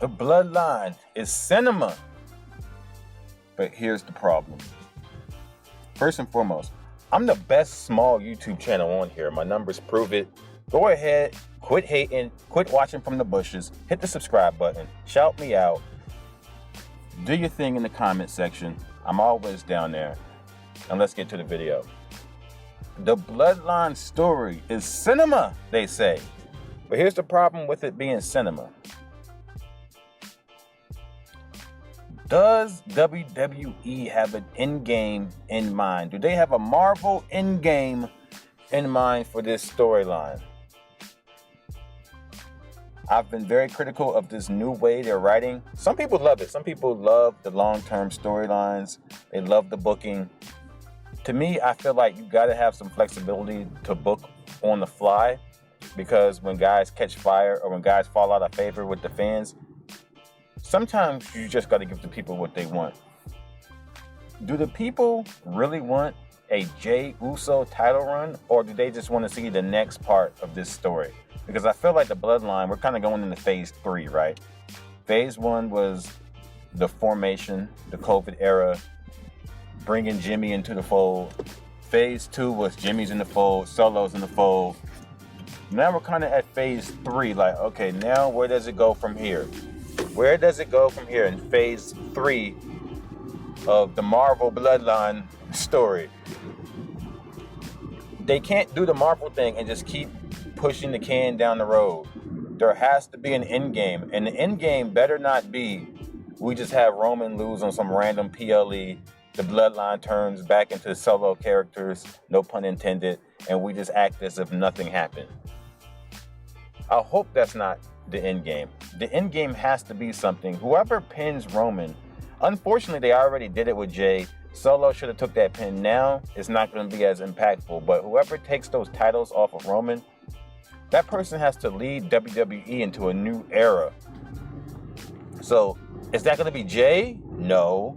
The Bloodline is cinema. But here's the problem. First and foremost, I'm the best small YouTube channel on here. My numbers prove it. Go ahead, quit hating, quit watching from the bushes, hit the subscribe button, shout me out, do your thing in the comment section. I'm always down there. And let's get to the video. The Bloodline story is cinema, they say. But here's the problem with it being cinema. Does WWE have an end game in mind? Do they have a Marvel end game in mind for this storyline? I've been very critical of this new way they're writing. Some people love it. Some people love the long-term storylines. They love the booking. To me, I feel like you got to have some flexibility to book on the fly, because when guys catch fire or when guys fall out of favor with the fans, sometimes you just got to give the people what they want. Do the people really want a Jey Uso title run, or do they just want to see the next part of this story? Because I feel like the Bloodline, we're kind of going into phase 3, right? Phase 1 was the formation, the COVID era, bringing Jimmy into the fold. Phase 2 was Jimmy's in the fold, Solo's in the fold. Now we're kind of at phase 3, like, okay, now where does it go from here? Where does it go from here in phase 3 of the Marvel Bloodline story? They can't do the Marvel thing and just keep pushing the can down the road. There has to be an end game, and the end game better not be we just have Roman lose on some random PLE, the Bloodline turns back into solo characters, no pun intended, and we just act as if nothing happened. I hope that's not the end game. The end game has to be something. Whoever pins Roman, unfortunately they already did it with Jey. Solo should have took that pin. Now it's not going to be as impactful, but whoever takes those titles off of Roman, that person has to lead WWE into a new era. So is that going to be Jey? No.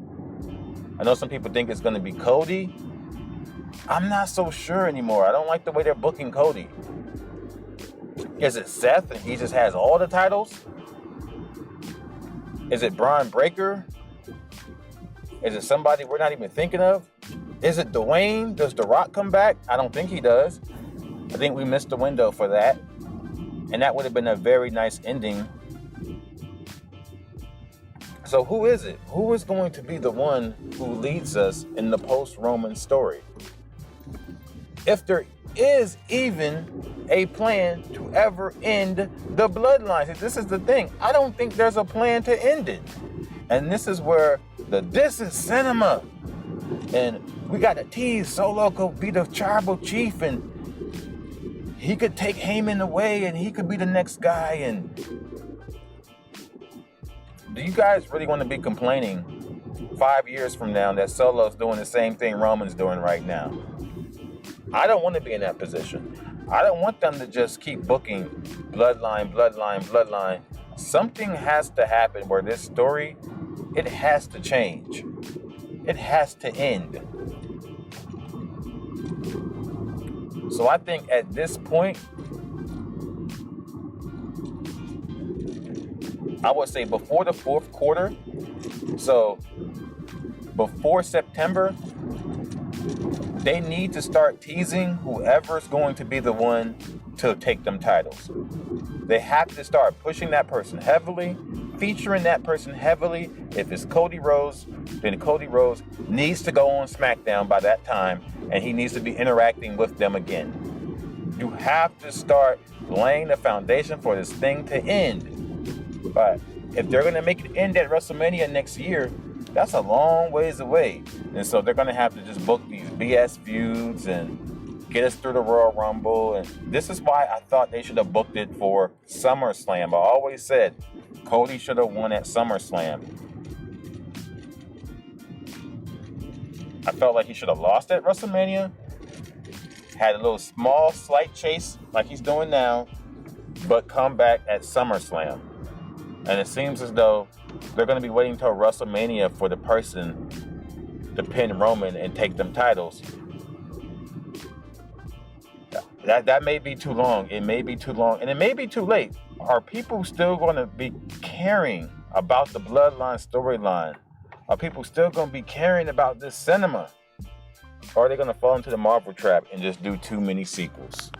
I know some people think it's going to be Cody. I'm not so sure anymore. I don't like the way they're booking Cody. Is it Seth and he just has all the titles? Is it Braun Breaker? Is it somebody we're not even thinking of? Is it Dwayne? Does The Rock come back? I don't think he does. I think we missed the window for that. And that would have been a very nice ending. So who is it? Who is going to be the one who leads us in the post-Roman story? If there is even a plan to ever end the Bloodline. This is the thing. I don't think there's a plan to end it. And this is where this is cinema. And we got to tease Solo could be the tribal chief, and he could take Heyman away, and he could be the next guy. And do you guys really want to be complaining 5 years from now that Solo's doing the same thing Roman's doing right now? I don't want to be in that position. I don't want them to just keep booking Bloodline, Bloodline, Bloodline. Something has to happen where this story, it has to change. It has to end. So I think at this point, I would say before the fourth quarter, so before September, they need to start teasing whoever's going to be the one to take them titles. They have to start pushing that person heavily, featuring that person heavily. If it's Cody Rhodes, then Cody Rhodes needs to go on SmackDown by that time, and he needs to be interacting with them again. You have to start laying the foundation for this thing to end. But if they're going to make it end at WrestleMania next year, that's a long ways away. And so they're going to have to just book these BS feuds and get us through the Royal Rumble. And this is why I thought they should have booked it for SummerSlam. I always said Cody should have won at SummerSlam. I felt like he should have lost at WrestleMania, had a little small, slight chase like he's doing now, but come back at SummerSlam. And it seems as though they're going to be waiting till WrestleMania for the person to pin Roman and take them titles. That may be too long. It may be too long, and it may be too late. Are people still going to be caring about the Bloodline storyline? Are people still going to be caring about this cinema? Or are they going to fall into the Marvel trap and just do too many sequels?